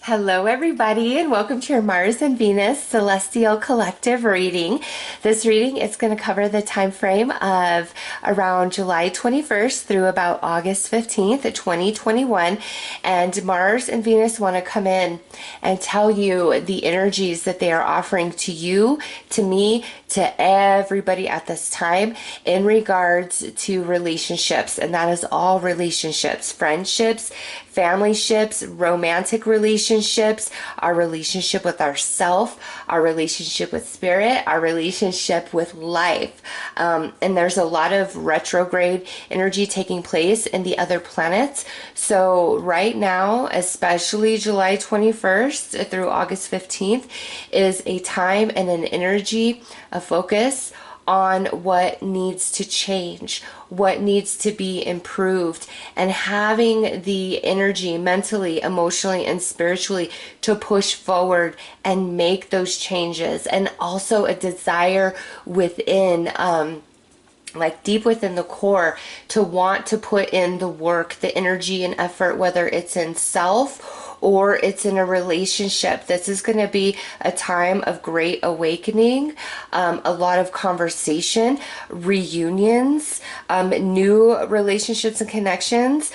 Hello, everybody, and welcome to your Mars and Venus Celestial Collective reading. This reading is going to cover the time frame of around July 21st through about August 15th, 2021. And Mars and Venus want to come in and tell you the energies that they are offering to you, to me, to everybody at this time in regards to relationships. And that is all relationships, friendships, family ships, romantic relationships, our relationship with ourself, our relationship with spirit, our relationship with life. And there's a lot of retrograde energy taking place in the other planets. So right now, especially July 21st through August 15th, is a time and an energy, a focus on what needs to change, what needs to be improved, and having the energy mentally, emotionally, and spiritually to push forward and make those changes. And also a desire within, like deep within the core, to want to put in the work, the energy and effort, whether it's in self or it's in a relationship. This is going to be a time of great awakening, a lot of conversation, reunions, new relationships and connections,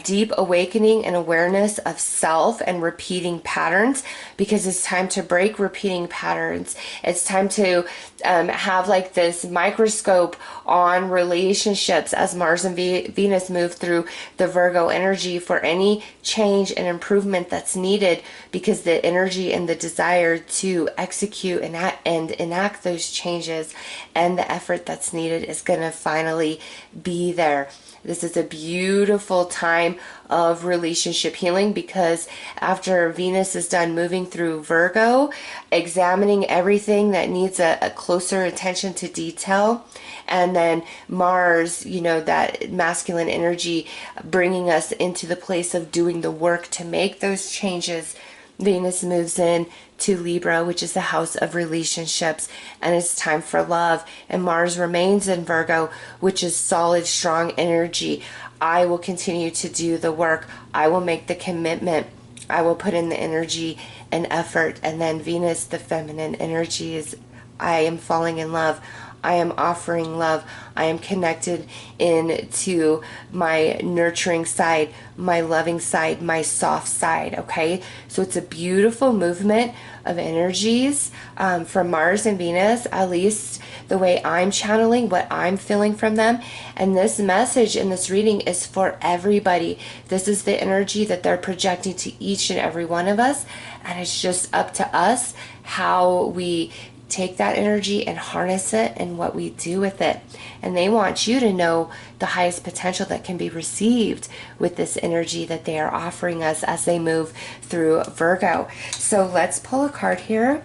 deep awakening and awareness of self and repeating patterns, because it's time to break repeating patterns. It's time to have like this microscope on relationships as Mars and Venus move through the Virgo energy for any change and improvement that's needed, because the energy and the desire to execute and enact those changes and the effort that's needed is going to finally be there. This is a beautiful time of relationship healing, because after Venus is done moving through Virgo, examining everything that needs a closer attention to detail, and then Mars, that masculine energy bringing us into the place of doing the work to make those changes, Venus moves in to Libra, which is the house of relationships, and it's time for love. And Mars remains in Virgo, which is solid, strong energy. I will continue to do the work. I will make the commitment. I will put in the energy and effort. And then Venus, the feminine energy, is I am falling in love. I am offering love. I am connected into my nurturing side, my loving side, my soft side, okay? So it's a beautiful movement of energies from Mars and Venus, at least the way I'm channeling, what I'm feeling from them. And this message in this reading is for everybody. This is the energy that they're projecting to each and every one of us. And it's just up to us how we take that energy and harness it and what we do with it. And they want you to know the highest potential that can be received with this energy that they are offering us as they move through Virgo. So let's pull a card here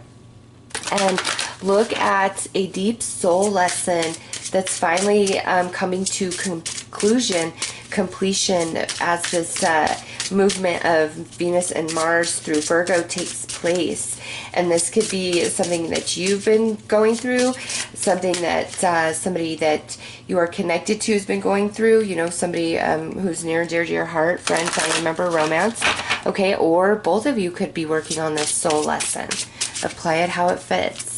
and look at a deep soul lesson that's finally coming to completion as this movement of Venus and Mars through Virgo takes place. And this could be something that you've been going through, something that somebody that you are connected to has been going through, somebody who's near and dear to your heart, friend, family member, romance, okay? Or both of you could be working on this soul lesson. Apply it how it fits.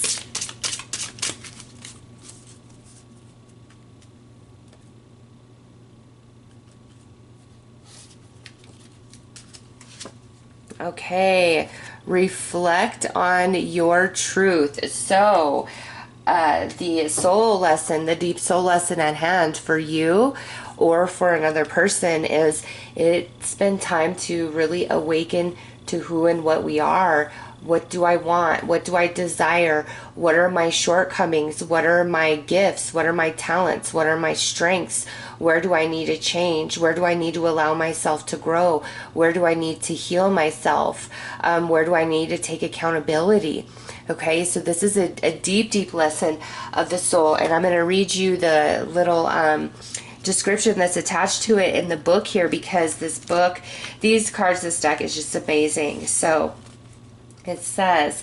Okay, reflect on your truth. So, the soul lesson, the deep soul lesson at hand for you or for another person is it's been time to really awaken to who and what we are. What do I want? What do I desire? What are my shortcomings? What are my gifts? What are my talents? What are my strengths? Where do I need to change? Where do I need to allow myself to grow? Where do I need to heal myself? Where do I need to take accountability? Okay, so this is a deep, deep lesson of the soul. And I'm going to read you the little description that's attached to it in the book here, because this book, these cards, this deck is just amazing. So it says,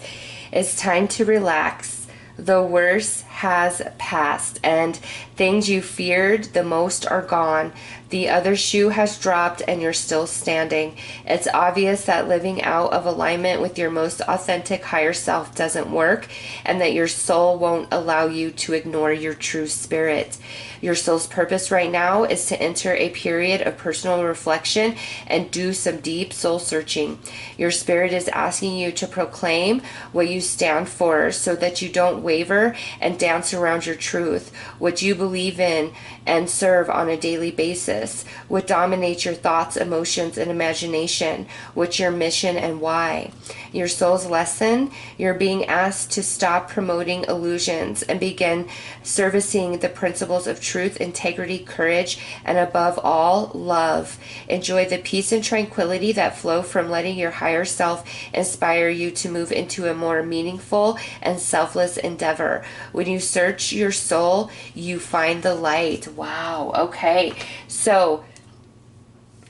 it's time to relax. The worst has passed, and things you feared the most are gone. The other shoe has dropped and you're still standing. It's obvious that living out of alignment with your most authentic higher self doesn't work, and that your soul won't allow you to ignore your true spirit. Your soul's purpose right now is to enter a period of personal reflection and do some deep soul searching. Your spirit is asking you to proclaim what you stand for so that you don't waver and dance around your truth, what you believe in and serve on a daily basis, what dominates your thoughts, emotions, and imagination, what's your mission and why. Your soul's lesson, you're being asked to stop promoting illusions and begin servicing the principles of truth, integrity, courage, and above all, love. Enjoy the peace and tranquility that flow from letting your higher self inspire you to move into a more meaningful and selfless endeavor. When you search your soul, you find the light. Wow. Okay. So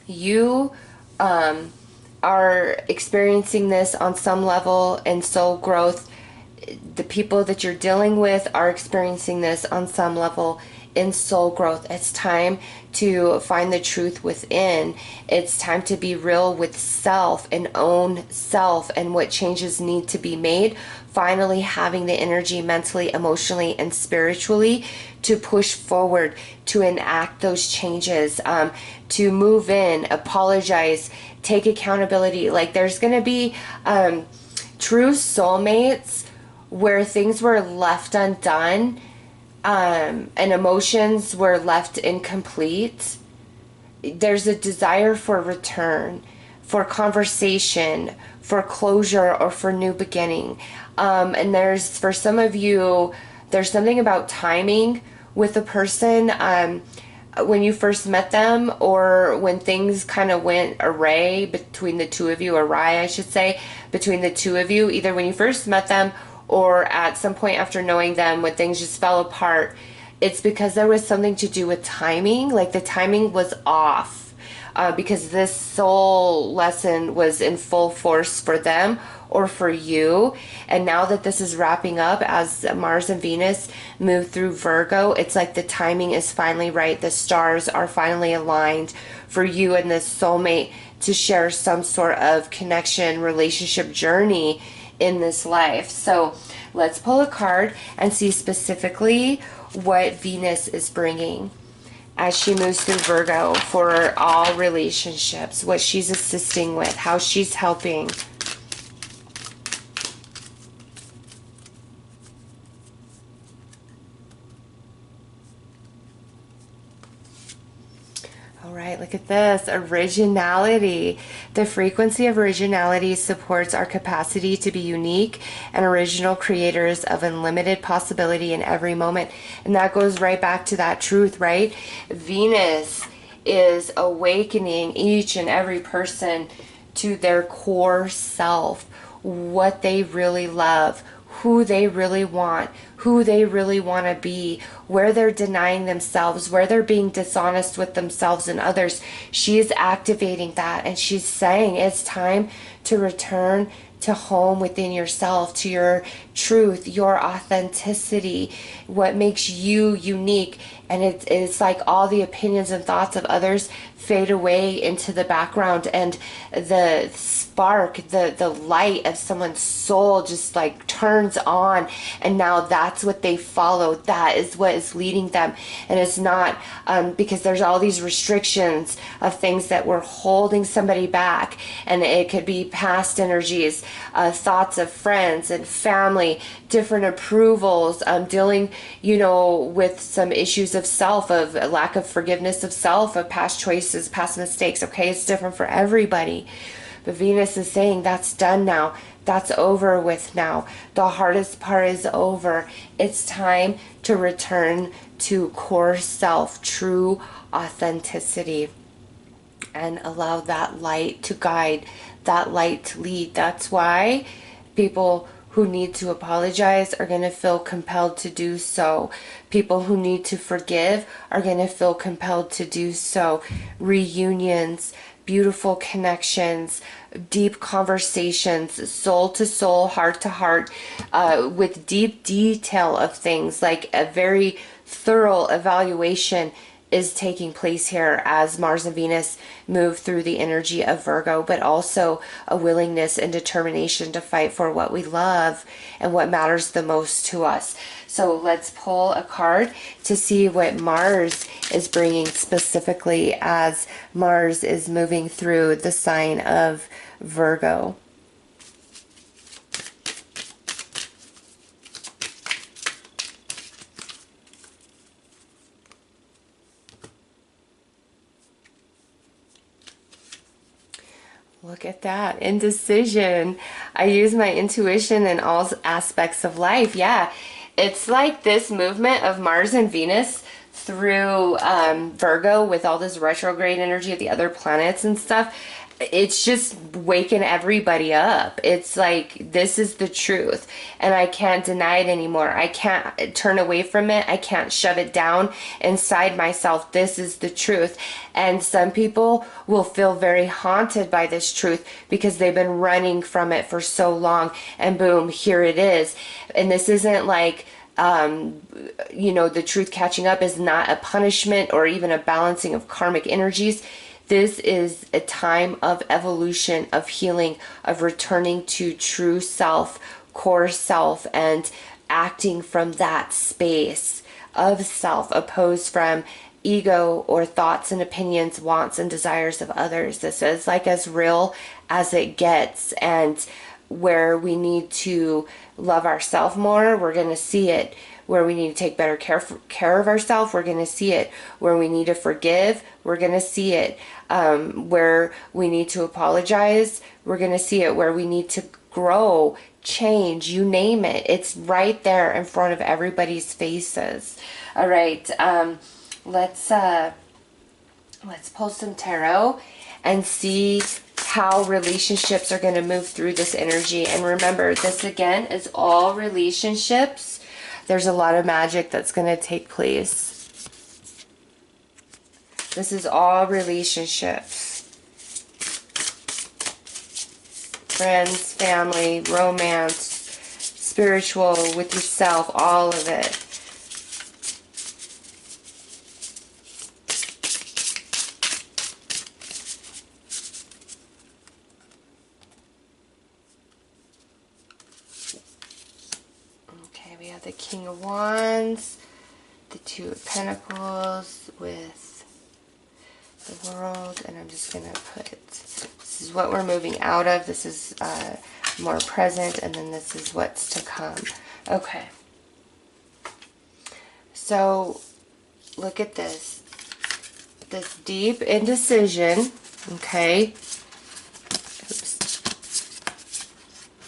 you are experiencing this on some level in soul growth. The people that you're dealing with are experiencing this on some level in soul growth. It's time to find the truth within. It's time to be real with self and own self and what changes need to be made. Finally having the energy mentally, emotionally, and spiritually to push forward, to enact those changes, to move in, apologize, take accountability. Like there's going to be true soulmates where things were left undone, and emotions were left incomplete. There's a desire for return, for conversation, for closure, or for new beginning. And there's, for some of you, there's something about timing with a person. When you first met them, or when things kind of went awry between the two of you, between the two of you, either when you first met them or at some point after knowing them, when things just fell apart, it's because there was something to do with timing. Like the timing was off, because this soul lesson was in full force for them or for you. And now that this is wrapping up, as Mars and Venus move through Virgo, it's like the timing is finally right. The stars are finally aligned for you and this soulmate to share some sort of connection, relationship journey in this life. So let's pull a card and see specifically what Venus is bringing as she moves through Virgo for all relationships, what she's assisting with, how she's helping. All right, look at this. Originality. The frequency of originality supports our capacity to be unique and original creators of unlimited possibility in every moment. And that goes right back to that truth, right? Venus is awakening each and every person to their core self, what they really love, who they really want, who they really want to be, where they're denying themselves, where they're being dishonest with themselves and others. She's activating that, and she's saying it's time to return to home within yourself, to your truth, your authenticity, what makes you unique. And it's like all the opinions and thoughts of others fade away into the background, and the spark, the light of someone's soul just like turns on, and now that's what they follow. That is what is leading them. And it's not because there's all these restrictions of things that were holding somebody back, and it could be past energies, thoughts of friends and family, different approvals, dealing, with some issues of self, of lack of forgiveness of self, of past choices, past mistakes. Okay, it's different for everybody. But Venus is saying that's done now. That's over with now. The hardest part is over. It's time to return to core self, true authenticity, and allow that light to guide, that light to lead. That's why people who need to apologize are going to feel compelled to do so. People who need to forgive are going to feel compelled to do so. Reunions, beautiful connections, deep conversations, soul to soul, heart to heart, with deep detail of things, like a very thorough evaluation is taking place here as Mars and Venus move through the energy of Virgo, but also a willingness and determination to fight for what we love and what matters the most to us. So let's pull a card to see what Mars is bringing specifically as Mars is moving through the sign of Virgo. Look at that, indecision. I use my intuition in all aspects of life. Yeah, it's like this movement of Mars and Venus through Virgo with all this retrograde energy of the other planets and stuff. It's just waking everybody up. It's like, this is the truth and I can't deny it anymore. I can't turn away from it. I can't shove it down inside myself. This is the truth. And some people will feel very haunted by this truth because they've been running from it for so long, and boom, here it is. And this isn't like, the truth catching up is not a punishment or even a balancing of karmic energies. This is a time of evolution, of healing, of returning to true self, core self, and acting from that space of self, opposed from ego or thoughts and opinions, wants and desires of others. This is like as real as it gets, and where we need to love ourselves more, we're going to see it. Where we need to take better care of ourselves, we're going to see it. Where we need to forgive, we're going to see it. Where we need to apologize, we're going to see it. Where we need to grow, change, you name it. It's right there in front of everybody's faces. All right, let's pull some tarot and see how relationships are going to move through this energy. And remember, this again is all relationships. There's a lot of magic that's going to take place. This is all relationships. Friends, family, romance, spiritual, with yourself, all of it. We have the King of Wands, the Two of Pentacles with the World, and I'm just going to put, this is what we're moving out of, this is more present, and then this is what's to come. Okay. So, look at this. This deep indecision, okay?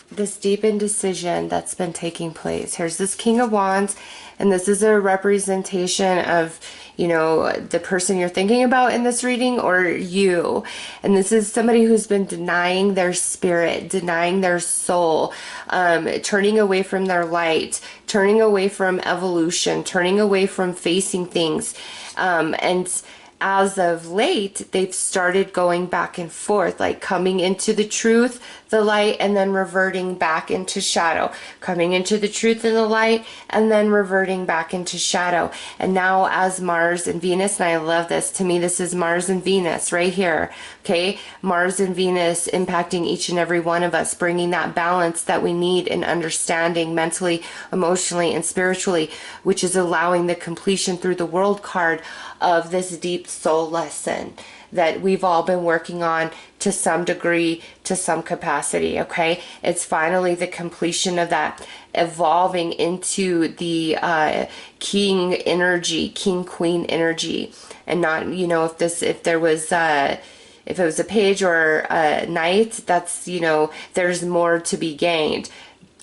This deep indecision that's been taking place. Here's this King of Wands, and this is a representation of, the person you're thinking about in this reading, or you. And this is somebody who's been denying their spirit, denying their soul, turning away from their light, turning away from evolution, turning away from facing things. And as of late, they've started going back and forth, like coming into the truth, the light, and then reverting back into shadow. Coming into the truth and the light, and then reverting back into shadow. And now as Mars and Venus, and I love this, to me this is Mars and Venus right here, okay? Mars and Venus impacting each and every one of us, bringing that balance that we need in understanding mentally, emotionally, and spiritually, which is allowing the completion through the World card of this deep soul lesson that we've all been working on to some degree, to some capacity, okay? It's finally the completion of that, evolving into the king energy, king queen energy, and not, if it was a page or a knight, that's, there's more to be gained.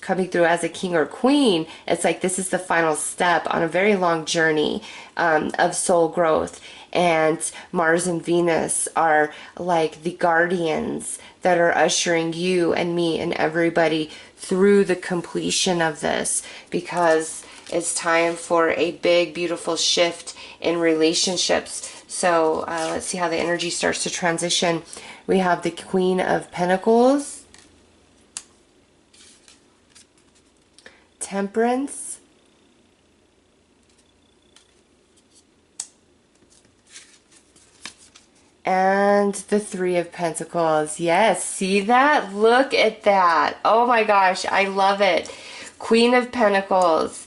Coming through as a king or queen, it's like this is the final step on a very long journey of soul growth. And Mars and Venus are like the guardians that are ushering you and me and everybody through the completion of this, because it's time for a big, beautiful shift in relationships. So let's see how the energy starts to transition. We have the Queen of Pentacles, Temperance, and the Three of Pentacles. Yes, see that? Look at that. Oh my gosh, I love it. Queen of Pentacles.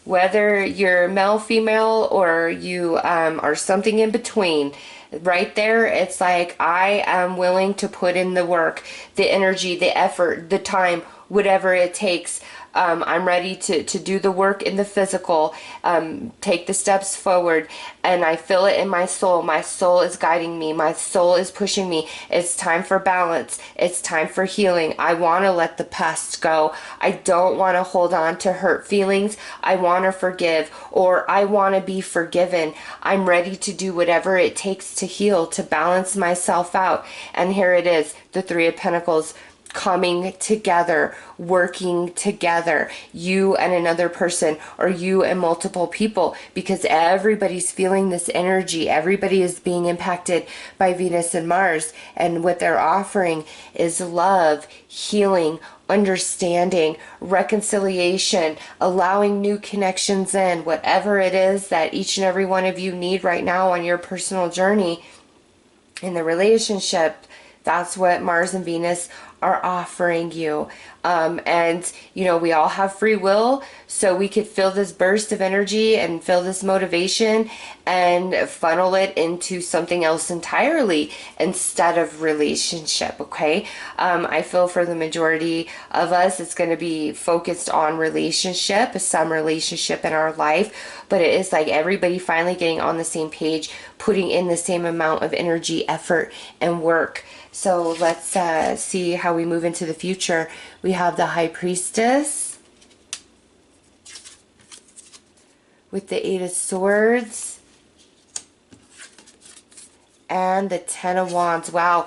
Whether you're male, female, or you are something in between, right there, it's like, I am willing to put in the work, the energy, the effort, the time, whatever it takes. I'm ready to do the work in the physical, take the steps forward, and I feel it in my soul. My soul is guiding me. My soul is pushing me. It's time for balance. It's time for healing. I want to let the past go. I don't want to hold on to hurt feelings. I want to forgive, or I want to be forgiven. I'm ready to do whatever it takes to heal, to balance myself out. And here it is, the Three of Pentacles, coming together, working together, you and another person, or you and multiple people, because everybody's feeling this energy. Everybody is being impacted by Venus and Mars, and what they're offering is love, healing, understanding, reconciliation, allowing new connections in, whatever it is that each and every one of you need right now on your personal journey in the relationship. That's what Mars and Venus are offering you. And, you know, we all have free will, so we could feel this burst of energy and feel this motivation and funnel it into something else entirely instead of relationship, okay? I feel for the majority of us, it's going to be focused on relationship, some relationship in our life, but it is like everybody finally getting on the same page, putting in the same amount of energy, effort, and work. So let's see how we move into the future. We have the High Priestess with the Eight of Swords and the Ten of Wands. Wow,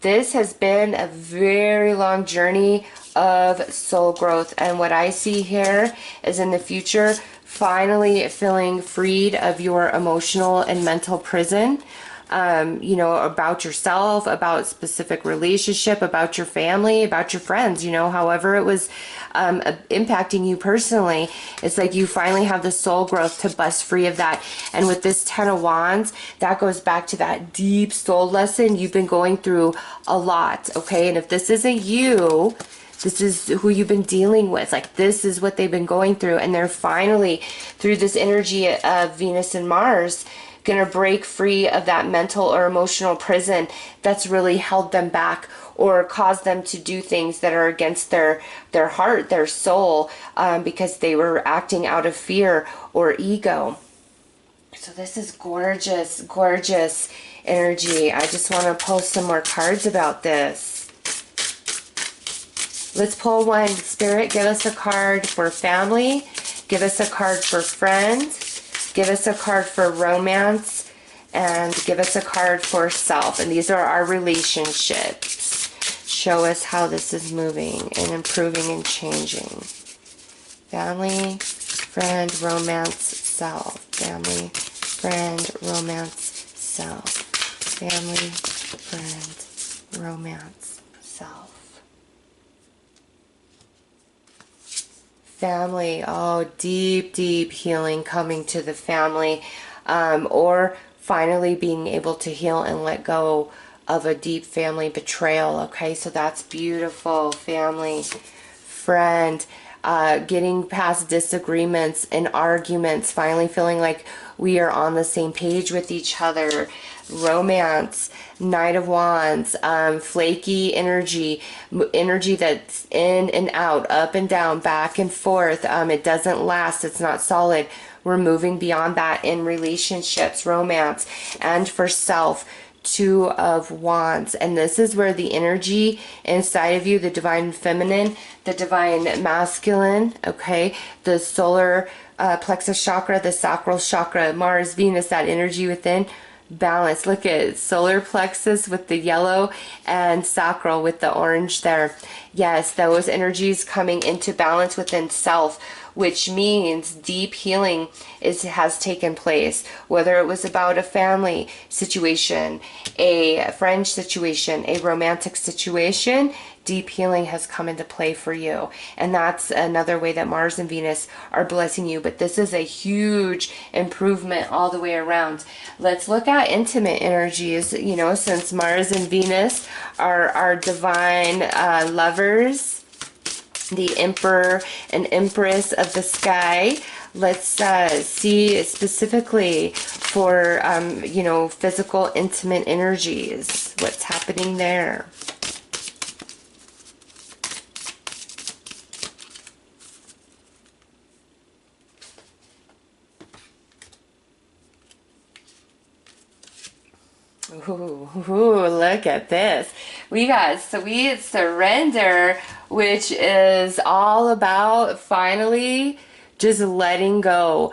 this has been a very long journey of soul growth. And what I see here is in the future, finally feeling freed of your emotional and mental prison. You know, about yourself, about specific relationship, about your family, about your friends, you know, however it was impacting you personally. It's like you finally have the soul growth to bust free of that. And with this Ten of Wands, that goes back to that deep soul lesson you've been going through a lot, okay? And if this isn't you, this is who you've been dealing with. Like, this is what they've been going through. And they're finally, through this energy of Venus and Mars, going to break free of that mental or emotional prison that's really held them back or caused them to do things that are against their heart, their soul, because they were acting out of fear or ego. So this is gorgeous, gorgeous energy. I just want to pull some more cards about this. Let's pull one. Spirit, give us a card for family. Give us a card for friends. Give us a card for romance, and give us a card for self. And these are our relationships. Show us how this is moving and improving and changing. Family, friend, romance, self. Family, friend, romance, self. Family, friend, romance, self. Family, oh, deep, deep healing coming to the family, or finally being able to heal and let go of a deep family betrayal, okay? So that's beautiful. Family, friend, getting past disagreements and arguments, finally feeling like we are on the same page with each other. Romance, Knight of Wands, flaky energy that's in and out, up and down, back and forth. It doesn't last. It's not solid. We're moving beyond that in relationships, romance, and for self. Two of Wands. And this is where the energy inside of you, the divine feminine, the divine masculine, okay, the solar plexus chakra, the sacral chakra, Mars, Venus, that energy within, balance. Look at solar plexus with the yellow and sacral with the orange there. Yes, those energies coming into balance within self, which means deep healing has taken place. Whether it was about a family situation, a friend situation, a romantic situation, deep healing has come into play for you. And that's another way that Mars and Venus are blessing you. But this is a huge improvement all the way around. Let's look at intimate energies, you know, since Mars and Venus are our divine lovers, the Emperor and Empress of the sky. Let's see specifically for, you know, physical, intimate energies. What's happening there? Ooh, look at this. We got sweet surrender, which is all about finally just letting go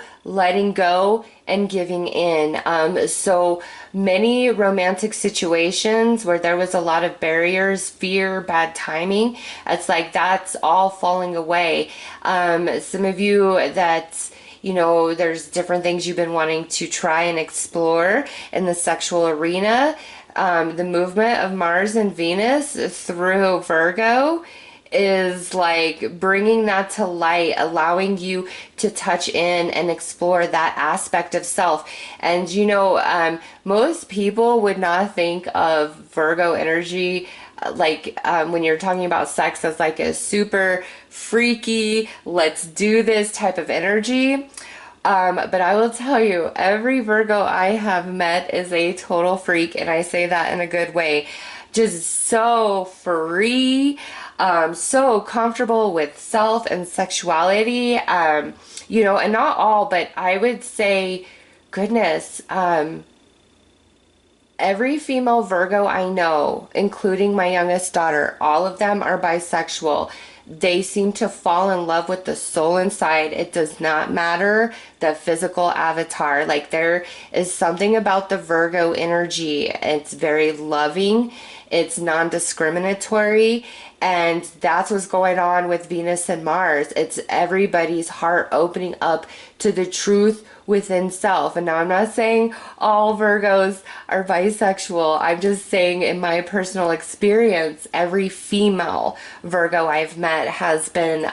and giving in. So many romantic situations where there was a lot of barriers, fear, bad timing, it's like that's all falling away. Some of you that, you know, there's different things you've been wanting to try and explore in the sexual arena. The movement of Mars and Venus through Virgo is like bringing that to light, allowing you to touch in and explore that aspect of self. And you know, most people would not think of Virgo energy like when you're talking about sex as like a super freaky, let's do this type of energy. But I will tell you, every Virgo I have met is a total freak, and I say that in a good way. Just so free, so comfortable with self and sexuality, you know, and not all, but I would say, goodness, every female Virgo I know, including my youngest daughter, all of them are bisexual. They seem to fall in love with the soul inside. It does not matter the physical avatar. Like, there is something about the Virgo energy. It's very loving. It's non-discriminatory. And that's what's going on with Venus and Mars. It's everybody's heart opening up to the truth within self. And now I'm not saying all Virgos are bisexual. I'm just saying in my personal experience, every female Virgo I've met has been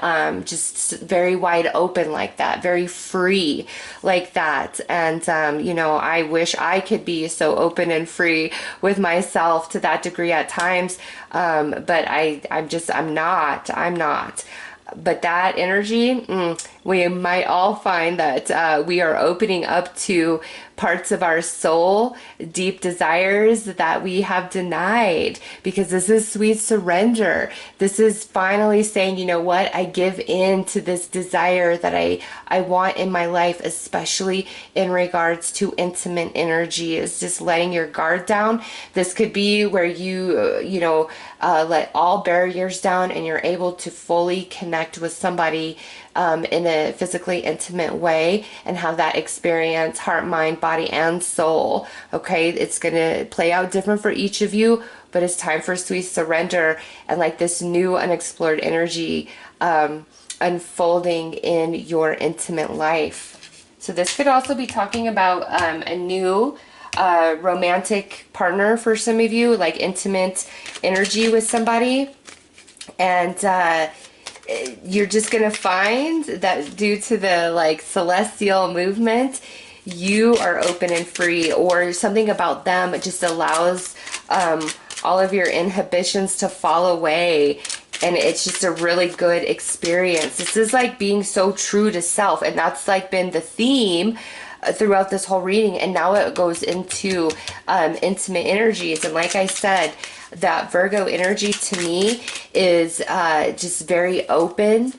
just very wide open like that, very free like that. And, you know, I wish I could be so open and free with myself to that degree at times. But I'm not. But that energy, we might all find that we are opening up to parts of our soul, deep desires that we have denied, because this is sweet surrender. This is finally saying, you know what, I give in to this desire that I want in my life, especially in regards to intimate energy. Is just letting your guard down. This could be where you know, let all barriers down and you're able to fully connect with somebody in a physically intimate way and have that experience, heart, mind, body, and soul. Okay, it's gonna play out different for each of you, but it's time for sweet surrender and like this new unexplored energy unfolding in your intimate life. So this could also be talking about a new romantic partner for some of you, like intimate energy with somebody. And you're just going to find that due to the like celestial movement, you are open and free, or something about them just allows all of your inhibitions to fall away. And it's just a really good experience. This is like being so true to self. And that's like been the theme throughout this whole reading. And now it goes into intimate energies. And like I said, that Virgo energy to me is just very open,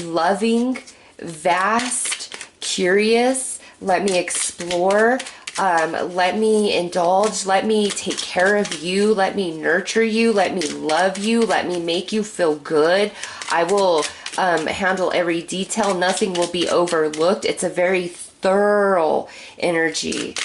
loving, vast, curious. Let me explore. Let me indulge. Let me take care of you. Let me nurture you. Let me love you. Let me make you feel good. I will handle every detail. Nothing will be overlooked. It's a very thorough energy.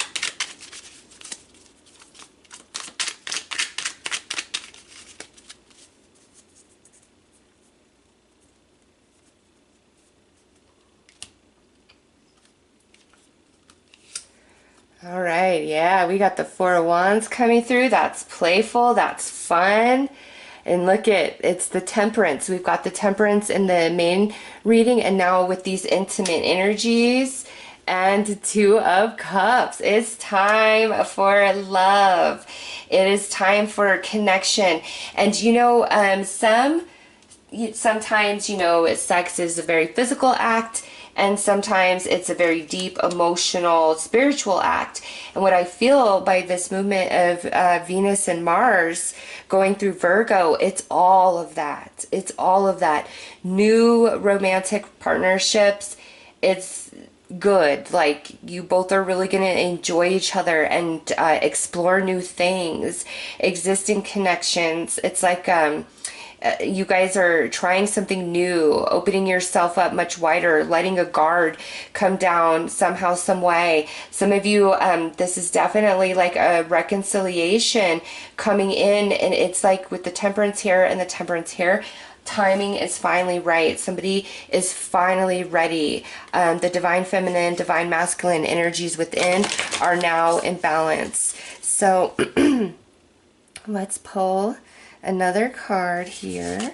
All right, yeah, we got the Four of Wands coming through. That's playful, that's fun. And look at, it's the Temperance. We've got the Temperance in the main reading, and now with these intimate energies and Two of Cups. It's time for love. It is time for connection. And sometimes, sex is a very physical act, and sometimes it's a very deep, emotional, spiritual act. And what I feel by this movement of Venus and Mars going through Virgo, it's all of that. It's all of that. New romantic partnerships. It's good. Like, you both are really going to enjoy each other and explore new things, existing connections. It's like, you guys are trying something new, opening yourself up much wider, letting a guard come down somehow, some way. Some of you, this is definitely like a reconciliation coming in, and it's like with the Temperance here and the Temperance here, timing is finally right. Somebody is finally ready. The divine feminine, divine masculine energies within are now in balance. So let's pull another card here.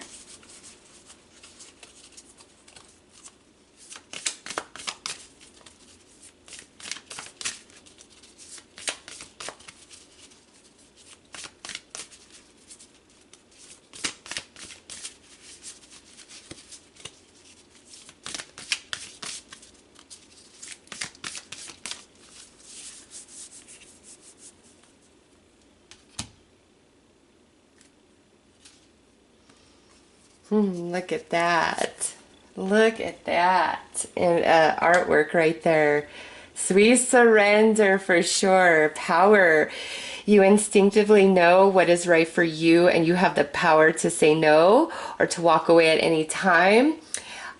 Look at that. Look at that. And artwork right there. Sweet surrender for sure. Power. You instinctively know what is right for you, and you have the power to say no or to walk away at any time.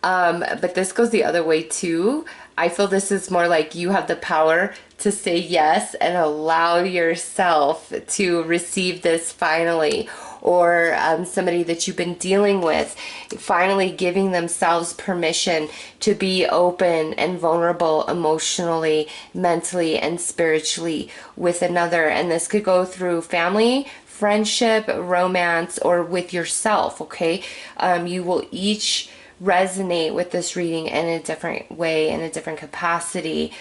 But this goes the other way too. I feel this is more like you have the power to say yes and allow yourself to receive this finally. Or somebody that you've been dealing with, finally giving themselves permission to be open and vulnerable emotionally, mentally, and spiritually with another. And this could go through family, friendship, romance, or with yourself, okay? You will each resonate with this reading in a different way, in a different capacity.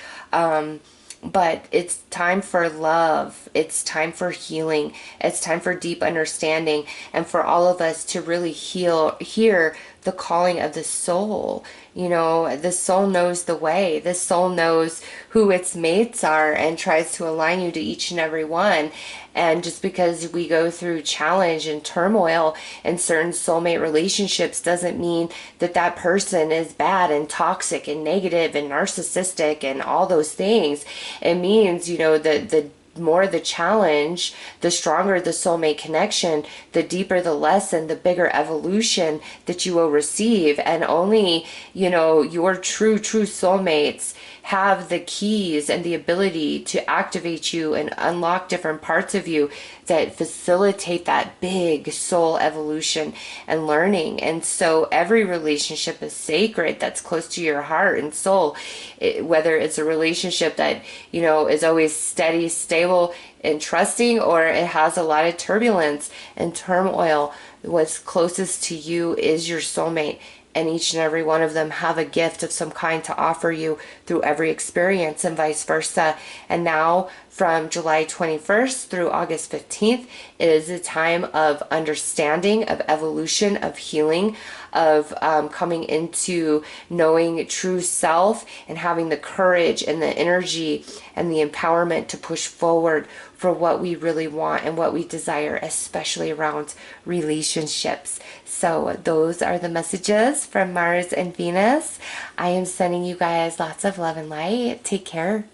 But it's time for love. It's time for healing. It's time for deep understanding, and for all of us to really hear the calling of the soul. The soul knows the way. The soul knows who its mates are and tries to align you to each and every one. And just because we go through challenge and turmoil in certain soulmate relationships doesn't mean that that person is bad and toxic and negative and narcissistic and all those things. It means, the more the challenge, the stronger the soulmate connection, the deeper the lesson, the bigger evolution that you will receive. And only, your true soulmates have the keys and the ability to activate you and unlock different parts of you that facilitate that big soul evolution and learning. And so every relationship is sacred that's close to your heart and soul. Whether it's a relationship that, is always steady, stable, and trusting, or it has a lot of turbulence and turmoil, what's closest to you is your soulmate. And each and every one of them have a gift of some kind to offer you through every experience, and vice versa. And now from July 21st through August 15th, it is a time of understanding, of evolution, of healing, of coming into knowing true self and having the courage and the energy and the empowerment to push forward for what we really want and what we desire, especially around relationships. So those are the messages from Mars and Venus. I am sending you guys lots of love and light. Take care.